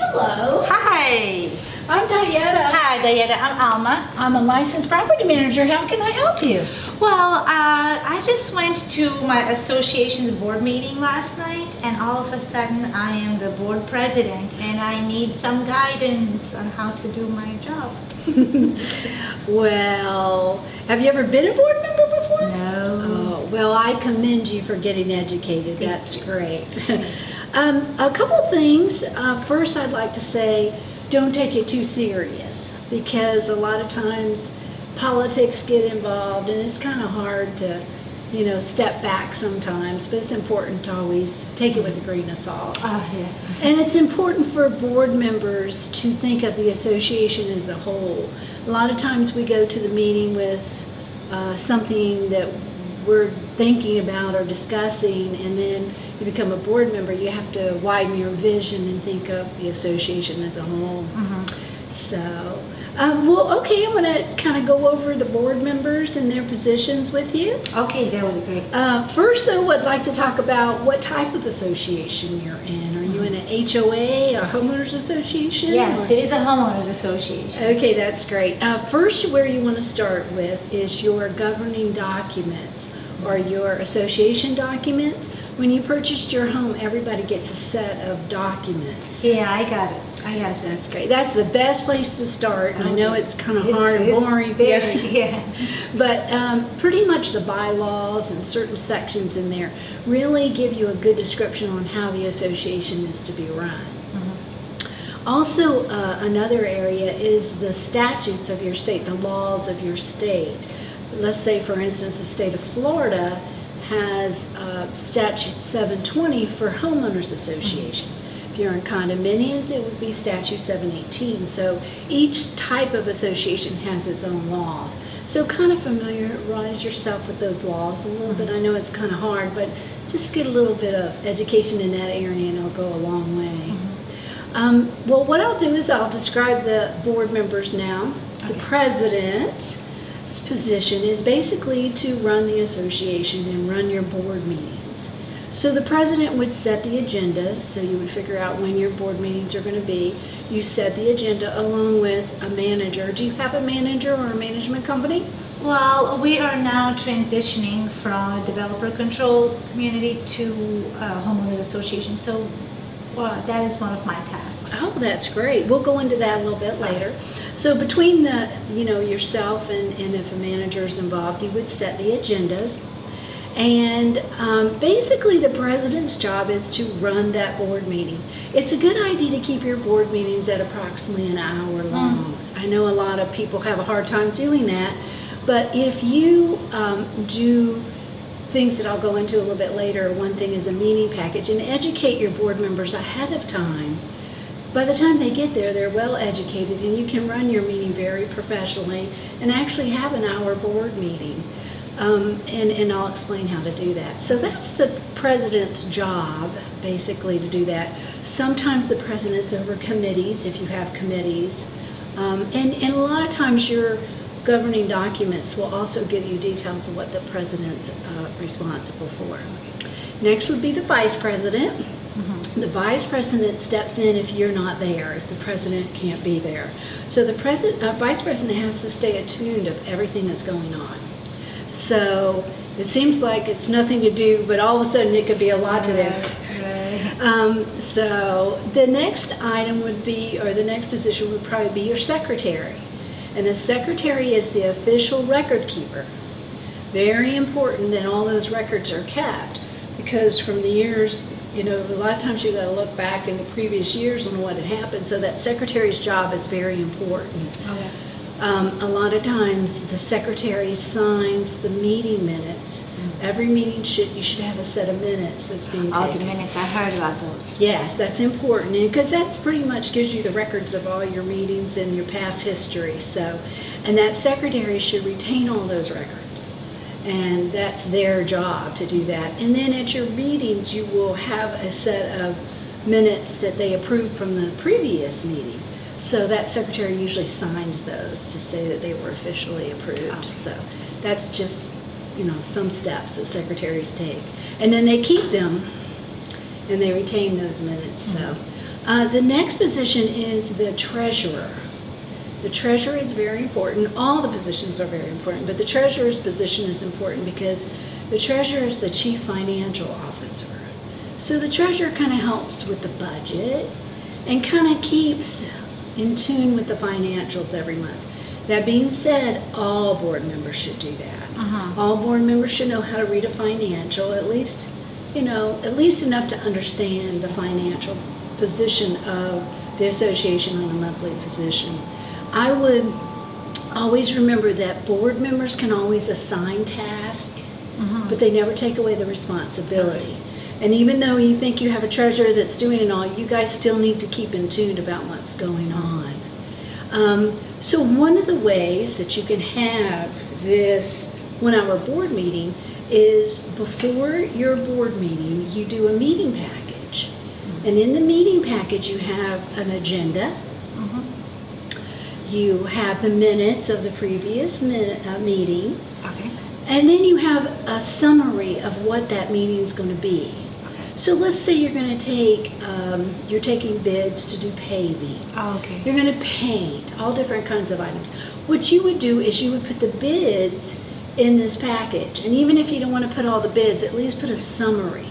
Hello, Hi. I'm Diana. Hi, Diana. I'm Alma. I'm a licensed property manager. How can I help you? Well, I just went to my association's board meeting last night, and all of a sudden I am the board president, and I need some guidance on how to do my job. Well, have you ever been a board member before? No. Oh, well, I commend you for getting educated. That's great. A couple things. First, I'd like to say, don't take it too serious, because a lot of times politics get involved and it's kind of hard to, step back sometimes, but it's important to always take it with a grain of salt. Yeah. And it's important for board members to think of the association as a whole. A lot of times we go to the meeting with something that we're thinking about or discussing, and then you become a board member, you have to widen your vision and think of the association as a whole. So, okay, I'm going to kind of go over the board members and their positions with you. Okay, that would be great. First, though, I'd like to talk about what type of association you're in. Are you in an HOA, a homeowners association? Yes, or- it is a homeowners association. Okay, that's great. First, where you want to start with is your governing documents or your association documents. When you purchased your home, everybody gets a set of documents. Yeah, I got it. I got it. That's great. That's the best place to start. I know it's kind of It's- hard and it's boring. very- yeah. But pretty much the bylaws and certain sections in there really give you a good description on how the association is to be run. Also, another area is the statutes of your state, the laws of your state. Let's say, for instance, the state of Florida has statute 720 for homeowners associations. If you're in condominiums, it would be statute 718. So each type of association has its own laws. So kind of familiarize yourself with those laws a little bit. I know it's kind of hard, but just get a little bit of education in that area and it'll go a long way. Well, what I'll do is I'll describe the board members now. The president's position is basically to run the association and run your board meetings. So the president would set the agendas, so you would figure out when your board meetings are going to be. You set the agenda along with a manager. Do you have a manager or a management company? Well, we are now transitioning from a developer controlled community to a homeowners association, so that is one of my tasks. Oh, that's great. We'll go into that a little bit later. So between the, yourself and if a manager is involved, you would set the agendas. And basically the president's job is to run that board meeting. It's a good idea to keep your board meetings at approximately an hour long. I know a lot of people have a hard time doing that, but if you do things that I'll go into a little bit later, one thing is a meeting package, and educate your board members ahead of time. By the time they get there, they're well educated and you can run your meeting very professionally and actually have an hour board meeting. And I'll explain how to do that. So that's the president's job, basically, to do that. Sometimes the president's over committees, if you have committees. And a lot of times your governing documents will also give you details of what the president's responsible for. Next would be the vice president. The vice president steps in if you're not there, if the president can't be there. So the vice president has to stay attuned of everything that's going on. So it seems like it's nothing to do, but all of a sudden it could be a lot to do. So the next item would be, or the next position would probably be your secretary. And the secretary is the official record keeper. Very important that all those records are kept, because from the years, a lot of times you got to look back in the previous years on what had happened. So that secretary's job is very important. Okay. A lot of times the secretary signs the meeting minutes. Every meeting you should have a set of minutes that's being taken. All the minutes, I heard about those. Yes, that's important, because that's pretty much gives you the records of all your meetings and your past history. So, and that secretary should retain all those records, and that's their job to do that. And then at your meetings, you will have a set of minutes that they approved from the previous meeting. So that secretary usually signs those to say that they were officially approved. So that's just, some steps that secretaries take. And then they keep them and they retain those minutes. So the next position is the treasurer. The treasurer is very important. All the positions are very important, but the treasurer's position is important because the treasurer is the chief financial officer. So the treasurer kind of helps with the budget and kind of keeps in tune with the financials every month. That being said, all board members should do that. All board members should know how to read a financial, at least enough to understand the financial position of the association on a monthly position. I would always remember that board members can always assign tasks, but they never take away the responsibility. And even though you think you have a treasurer that's doing it all, you guys still need to keep in tune about what's going on. So one of the ways that you can have this 1-hour board meeting is before your board meeting, you do a meeting package. And in the meeting package, you have an agenda. You have the minutes of the previous meeting. Okay. And then you have a summary of what that meeting is going to be. So let's say you're going to take, you're taking bids to do paving. Oh, okay. You're going to paint, all different kinds of items. What you would do is you would put the bids in this package. And even if you don't want to put all the bids, at least put a summary.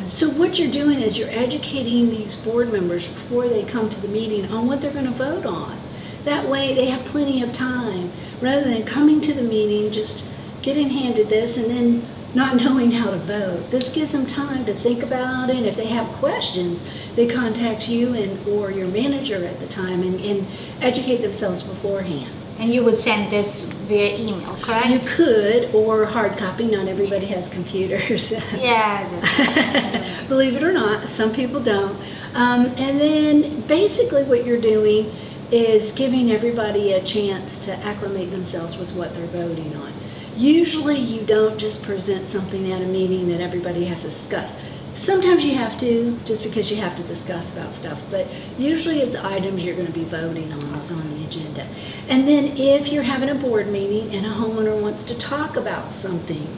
So what you're doing is you're educating these board members before they come to the meeting on what they're going to vote on. That way they have plenty of time, rather than coming to the meeting, just getting handed this and then not knowing how to vote. This gives them time to think about it. If they have questions, they contact you or your manager at the time and educate themselves beforehand. And you would send this via email, correct? You could, or hard copy. Not everybody has computers. Yeah. That's Believe it or not, some people don't. And then basically what you're doing is giving everybody a chance to acclimate themselves with what they're voting on. Usually you don't just present something at a meeting that everybody has to discuss. Sometimes you have to, just because you have to discuss about stuff, but usually it's items you're going to be voting on is on the agenda. And then if you're having a board meeting and a homeowner wants to talk about something,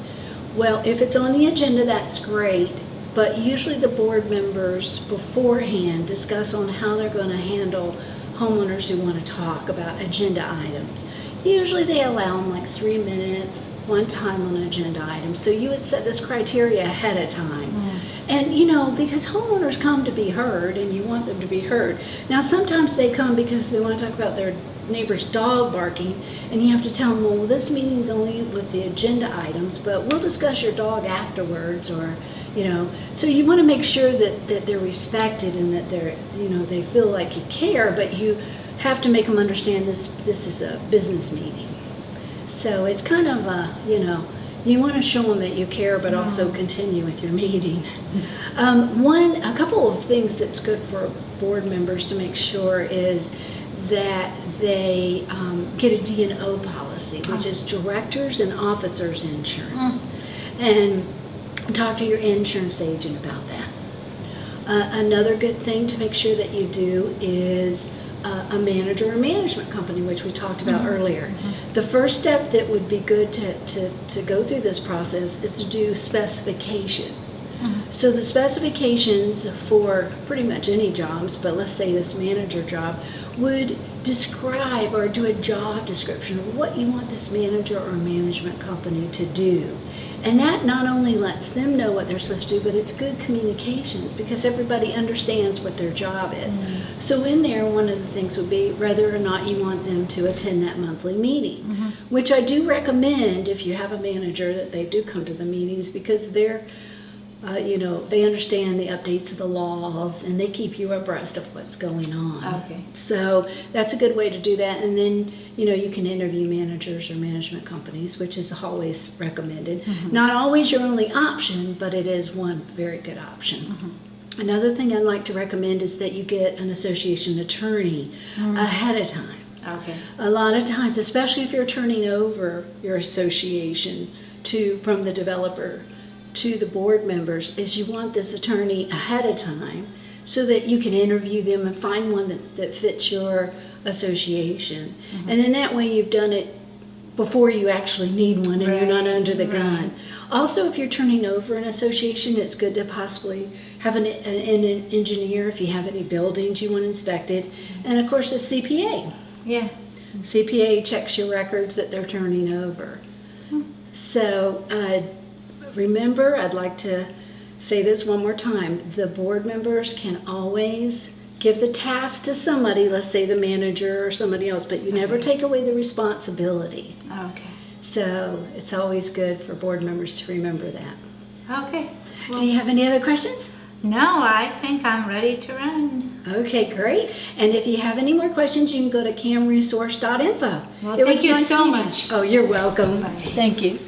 well, if it's on the agenda, that's great, but usually the board members beforehand discuss on how they're going to handle homeowners who want to talk about agenda items. Usually they allow them like 3 minutes, one time on an agenda item. So you would set this criteria ahead of time. And because homeowners come to be heard and you want them to be heard. Now sometimes they come because they want to talk about their neighbor's dog barking, and you have to tell them, well, this meeting's only with the agenda items, but we'll discuss your dog afterwards, or so you want to make sure that they're respected and that they feel like you care, but you have to make them understand this is a business meeting. So it's kind of you want to show them that you care, but also continue with your meeting. A couple of things that's good for board members to make sure is that they get a D&O policy, which is directors and officers insurance. And talk to your insurance agent about that. Another good thing to make sure that you do is a manager or management company, which we talked about earlier. The first step that would be good to go through this process is to do specifications. So the specifications for pretty much any jobs, but let's say this manager job, would describe or do a job description of what you want this manager or management company to do. And that not only lets them know what they're supposed to do, but it's good communications because everybody understands what their job is. So in there, one of the things would be whether or not you want them to attend that monthly meeting, which I do recommend if you have a manager that they do come to the meetings because they're they understand the updates of the laws and they keep you abreast of what's going on. Okay. So that's a good way to do that. And then, you can interview managers or management companies, which is always recommended. Not always your only option, but it is one very good option. Another thing I'd like to recommend is that you get an association attorney ahead of time. Okay. A lot of times, especially if you're turning over your association from the developer to the board members, is you want this attorney ahead of time so that you can interview them and find one that fits your association. And then that way you've done it before you actually need one and you're not under the gun. Also, if you're turning over an association, it's good to possibly have an engineer if you have any buildings you want inspected. And of course, a CPA. Yeah. CPA checks your records that they're turning over. So remember, I'd like to say this one more time. The board members can always give the task to somebody, let's say the manager or somebody else, but you never take away the responsibility. Okay. So it's always good for board members to remember that. Okay. Do you have any other questions? No, I think I'm ready to run. Okay, great. And if you have any more questions, you can go to camresource.info. Well, It was thank you nice so meeting much. Oh, you're welcome. Bye. Thank you.